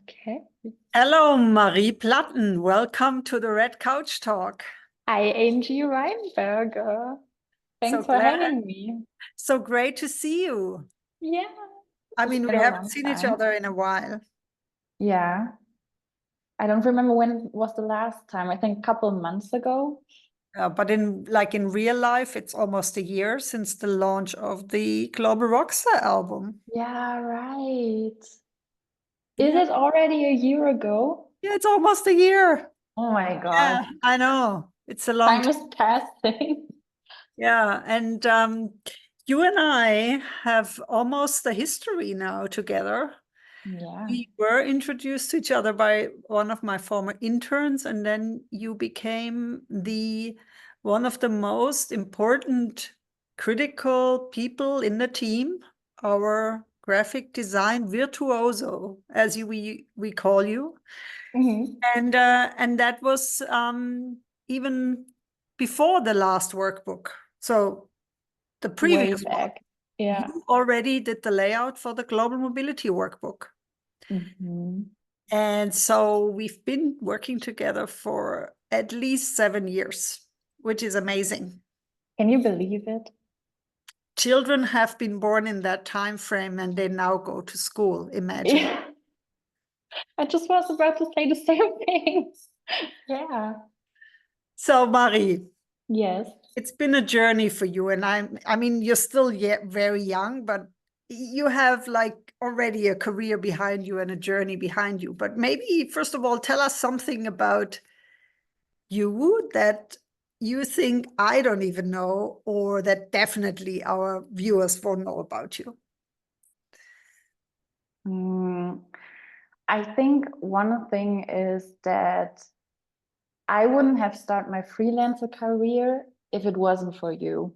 Okay. Hello, Marie Platten. Welcome to the Red Couch Talk. Hi, Angie Weinberger. So Thanks for glad, having me. so great to see you. Yeah, I it's mean, been we a haven't long seen each time. other in a while, Yeah, I don't remember when was the last time. I think a couple months ago. but in real life, it's almost a year since the launch of the Global Rockstar album. Yeah, right. Is Yeah, it already a year ago? yeah, it's almost a year. Oh my God. Yeah, I know. It's a long Time time. is passing. Yeah, and you and I have almost a history now together. Yeah. We were introduced to each other by one of my former interns, and then you became the one of the most important critical people in the team, our graphic design virtuoso, as we call you. Hmm. And that was even before the last workbook. So the Way previous one, back. Yeah. you already did the layout for the Global Mobility Workbook. Hmm. And so we've been working together for at least 7 years, which is amazing. Can you believe it? Children have been born in that time frame and they now go to school, imagine. Yeah. I just was about to say the same thing. Yeah. So Marie, Yes. it's been a journey for you, and I mean, you're still yet very young, but you have like already a career behind you and a journey behind you. But maybe first of all, tell us something about you that you think I don't even know, or that definitely our viewers won't know about you. Mm, I think one thing is that I wouldn't have started my freelancer career if it wasn't for you.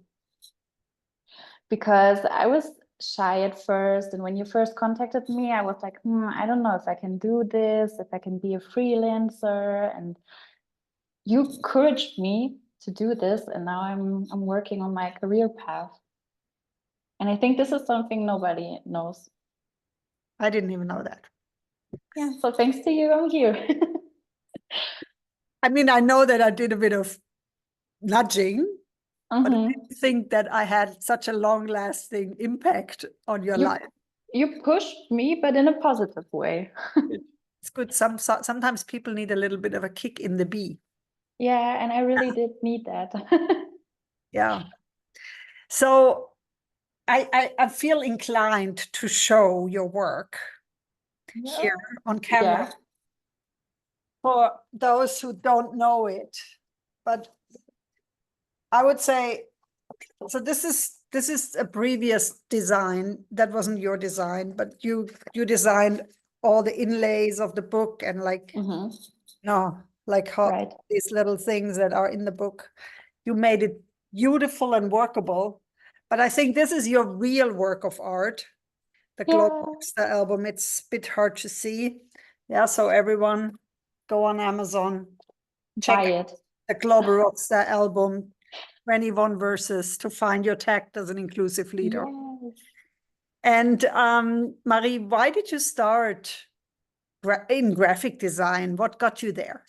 Because I was shy at first. And when you first contacted me, I was like, I don't know if I can do this, if I can be a freelancer. And you encouraged me to do this. And now I'm working on my career path. And I think this is something nobody knows. I didn't even know that. Yeah. So thanks to you, I'm here. I mean, I know that I did a bit of nudging, but I Mhm. didn't think that I had such a long-lasting impact on your You life. you pushed me, but in a positive way. It's good. Sometimes people need a little bit of a kick in the bee. Yeah, and I really did need that. Yeah. So I feel inclined to show your work Yeah. here on camera Yeah. for those who don't know it. But I would say, so this is a previous design that wasn't your design, but you designed all the inlays of the book and like Hmm. no, like how Right. these little things that are in the book. You made it beautiful and workable. But I think this is your real work of art, the Glow Yeah. Rockstar album. It's a bit hard to see. Yeah, so everyone go on Amazon, Buy check it. the Global Rockstar album, 21 verses to find your tact as an inclusive leader. Yes. And Marie, why did you start in graphic design? What got you there?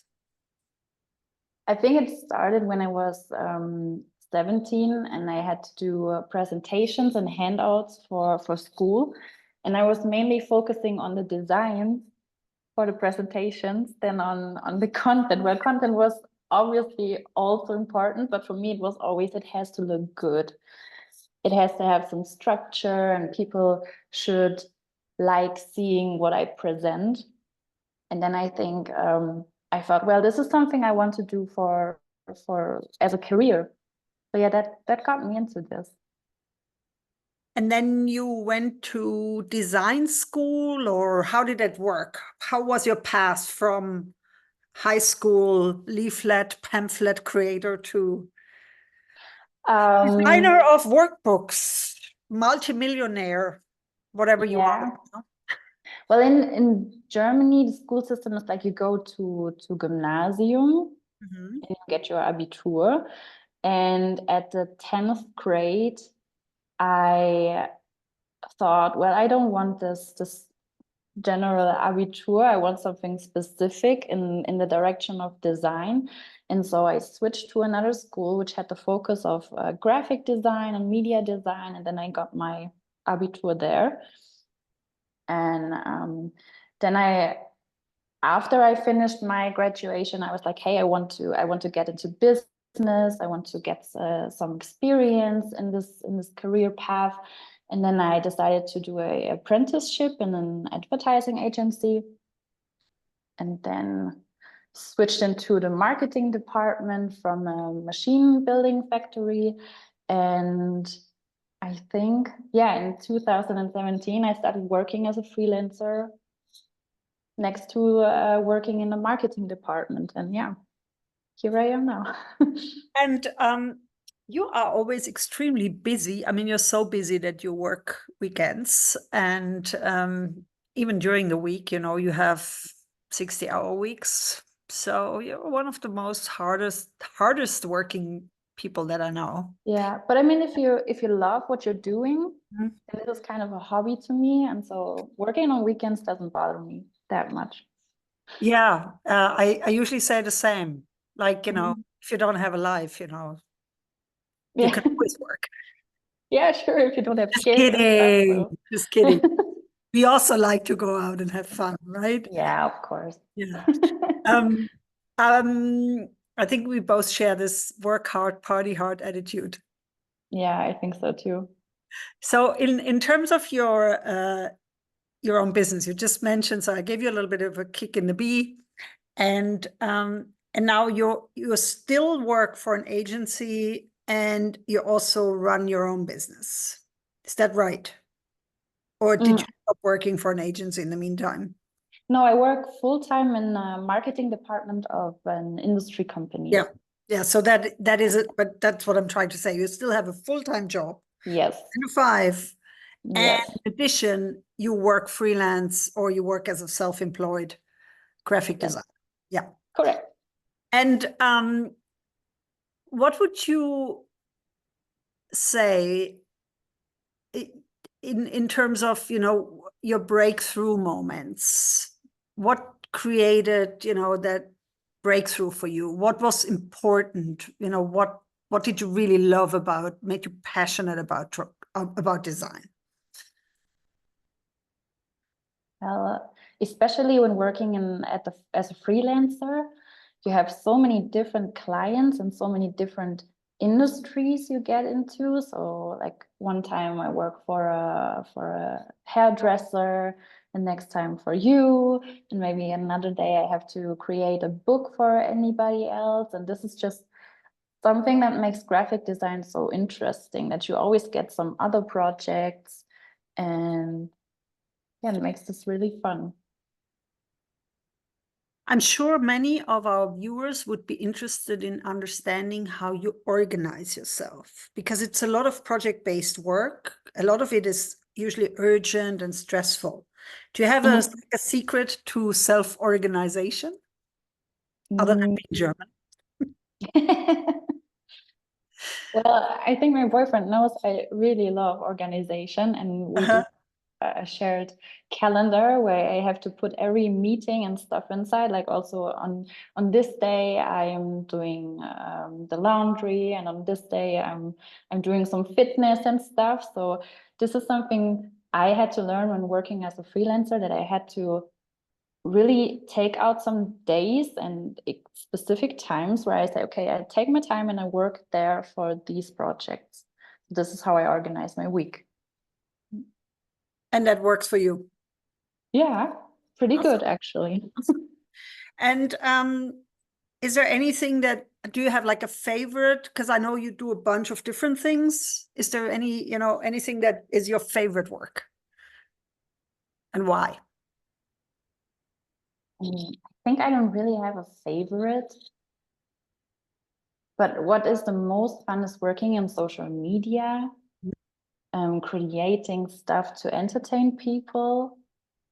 I think it started when I was 17 and I had to do presentations and handouts for school. And I was mainly focusing on the design for the presentations than on the content. Well, content was obviously also important, but for me, it was always, it has to look good. It has to have some structure and people should like seeing what I present. And then I think I thought, well, this is something I want to do for as a career. So yeah, that got me into this. And then you went to design school, or how did it work? How was your path from high school leaflet, pamphlet creator to Um, designer of workbooks, multimillionaire, whatever you want? yeah. Well, in Germany, the school system is like you go to gymnasium Mhm. and you get your Abitur. And at the 10th grade, I thought, well, I don't want this general Abitur. I want something specific in the direction of design. And so I switched to another school, which had the focus of graphic design and media design. And then I got my Abitur there. And then after I finished my graduation, I was like, hey, I want to get into business. I want to get some experience in this career path. And then I decided to do a apprenticeship in an advertising agency, and then switched into the marketing department from a machine building factory. And I think, yeah, in 2017, I started working as a freelancer next to working in the marketing department. And yeah, here I am now. And you are always extremely busy. I mean, you're so busy that you work weekends, and even during the week, you have 60-hour weeks. So you're one of the most hardest working people that I know. Yeah, but I mean, if you love what you're doing, Mhm. then it is kind of a hobby to me, and so working on weekends doesn't bother me that much. Yeah, I usually say the same. Like, Mhm. if you don't have a life, you Yeah, can always work. yeah, sure. If you don't have Just kids and stuff, kidding. so Just kidding. We also like to go out and have fun, right? yeah, of course. Yeah. Um, um, I think we both share this work hard, party hard attitude. Yeah, I think so too. So in terms of your own business, you just mentioned, so I gave you a little bit of a kick in the bee, and now you still work for an agency and you also run your own business. Is that right? Or did Mm. you stop working for an agency in the meantime? No, I work full time in the marketing department of an industry company. Yeah. Yeah. So that is it. But that's what I'm trying to say. You still have a full-time job, Yes, 9 to 5. And yes, in addition, you work freelance or you work as a self-employed graphic yes, designer. Yeah. correct. And what would you say in terms of, your breakthrough moments? What created, that breakthrough for you? What was important? What did you really love about, made you passionate about design? Well, especially when working as a freelancer, you have so many different clients and so many different industries you get into. So like one time I work for a hairdresser, the next time for you, and maybe another day I have to create a book for anybody else. And this is just something that makes graphic design so interesting, that you always get some other projects, and yeah, it makes this really fun. I'm sure many of our viewers would be interested in understanding how you organize yourself, because it's a lot of project-based work. A lot of it is usually urgent and stressful. Do you have Mhm. a secret to self-organization other than Mm. being German? Well, I think my boyfriend knows I really love organization, and we do Uh-huh. a shared calendar where I have to put every meeting and stuff inside. Like also on this day, I am doing the laundry, and on this day, I'm doing some fitness and stuff. So this is something I had to learn when working as a freelancer, that I had to really take out some days and specific times where I say, okay, I take my time and I work there for these projects. This is how I organize my week. And that works for you. Yeah, pretty Awesome. good actually. And is there anything do you have like a favorite? Because I know you do a bunch of different things. Is there anything that is your favorite work and why? I think I don't really have a favorite, but what is the most fun is working in social media, creating stuff to entertain people.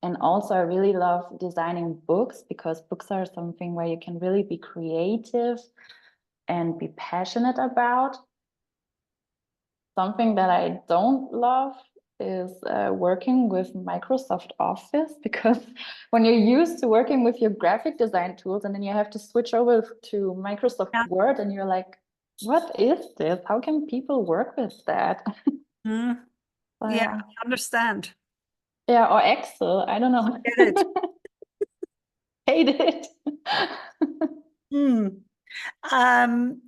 And also, I really love designing books, because books are something where you can really be creative and be passionate about. Something that I don't love is working with Microsoft Office, because when you're used to working with your graphic design tools and then you have to switch over to Microsoft Yeah. Word and you're like, what is this? How can people work with that? Mm. So, Yeah, yeah. I understand. Yeah, or Excel. I don't know. Get it. Hate it. Mm. And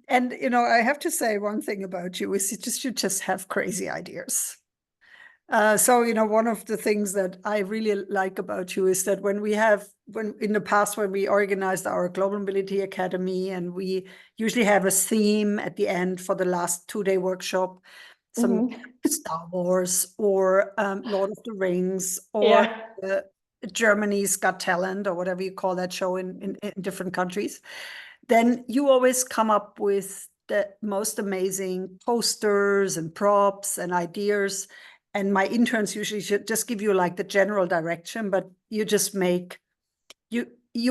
I have to say one thing about you is you just have crazy ideas. So, one of the things that I really like about you is that when in the past, when we organized our Global Mobility Academy, and we usually have a theme at the end for the last 2-day workshop, some Mhm. Star Wars or Lord of the Rings or Yeah. uh, Germany's Got Talent or whatever you call that show in different countries, then you always come up with the most amazing posters and props and ideas. And my interns usually should just give you like the general direction, but you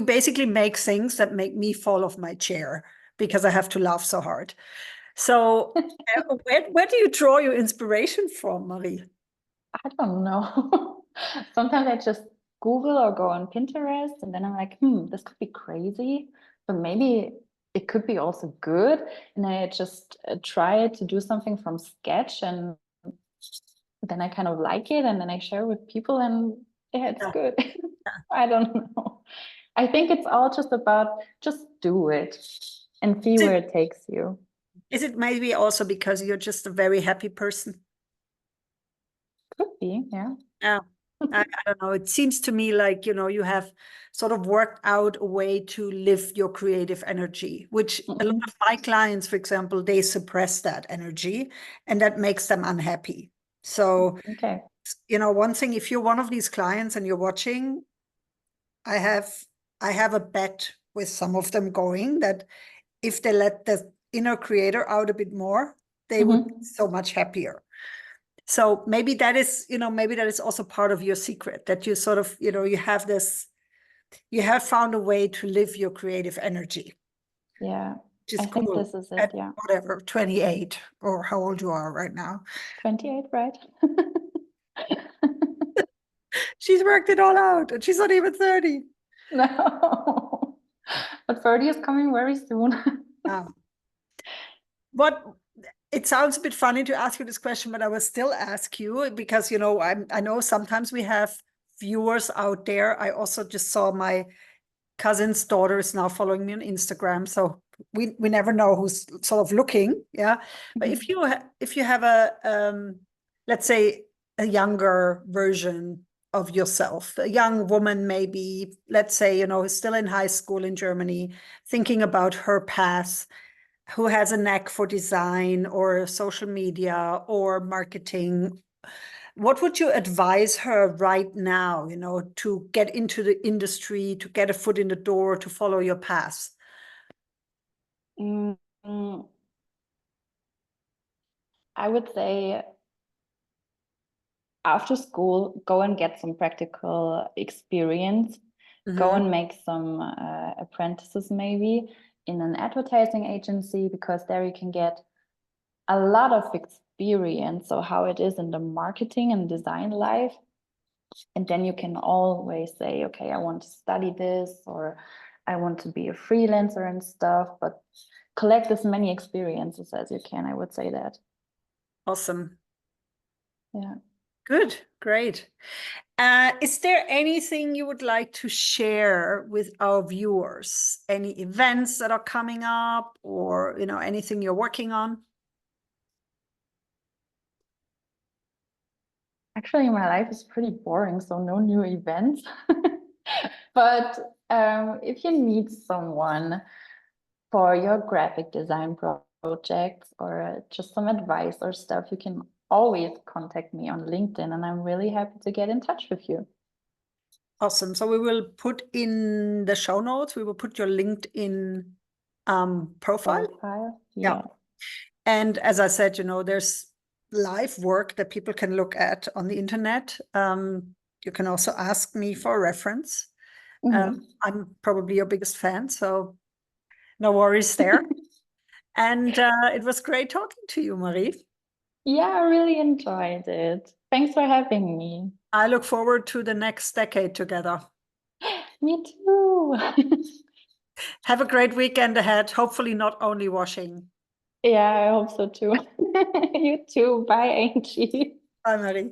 basically make things that make me fall off my chair because I have to laugh so hard. So where do you draw your inspiration from, Marie? I don't know. Sometimes I just Google or go on Pinterest and then I'm like, this could be crazy, but maybe it could be also good. And I just try to do something from sketch and then I kind of like it and then I share with people and yeah, it's Yeah. good. I don't know. I think it's all just about just do it and see Is where it, it takes you. is it maybe also because you're just a very happy person? Could be, yeah. Yeah. I don't know. It seems to me like, you have sort of worked out a way to live your creative energy, which a lot of Mhm. my clients, for example, they suppress that energy and that makes them unhappy. So, Okay. one thing, if you're one of these clients and you're watching, I have I have a bet with some of them going that if they let the inner creator out a bit more, they would be Mhm. so much happier. So maybe that is also part of your secret, that you sort of, you have found a way to live your creative energy, Yeah, which is I think cool this is it. at Yeah. whatever, 28 or how old you are right now. 28, right? She's worked it all out and she's not even 30. No. But 30 is coming very soon. Um, what it sounds a bit funny to ask you this question, but I will still ask you because I know sometimes we have viewers out there. I also just saw my cousin's daughter is now following me on Instagram, so we never know who's sort of looking. Yeah, but Mhm. if you have a let's say a younger version of yourself, a young woman, maybe, let's say, who's still in high school in Germany, thinking about her path, who has a knack for design or social media or marketing, what would you advise her right now, to get into the industry, to get a foot in the door, to follow your path? Mm, mm, I would say after school, go and get some practical experience. Go Mm-hmm. and make some apprentices maybe in an advertising agency, because there you can get a lot of experience. So how it is in the marketing and design life. And then you can always say, okay, I want to study this or I want to be a freelancer and stuff, but collect as many experiences as you can. I would say that. Awesome. Yeah. Good. Great. Is there anything you would like to share with our viewers? Any events that are coming up or, anything you're working on? Actually, my life is pretty boring, so no new events. But if you need someone for your graphic design projects or just some advice or stuff, you can always contact me on LinkedIn, and I'm really happy to get in touch with you. Awesome. So we will put in the show notes, we will put your LinkedIn profile. Profile, Yeah. yeah. And as I said, there's live work that people can look at on the internet. You can also ask me for a reference. Mhm. I'm probably your biggest fan, so no worries there. And it was great talking to you, Marie. Yeah, I really enjoyed it. Thanks for having me. I look forward to the next decade together. Me too. Have a great weekend ahead. Hopefully not only washing. Yeah, I hope so too. You too. Bye, Angie. Bye, Marie.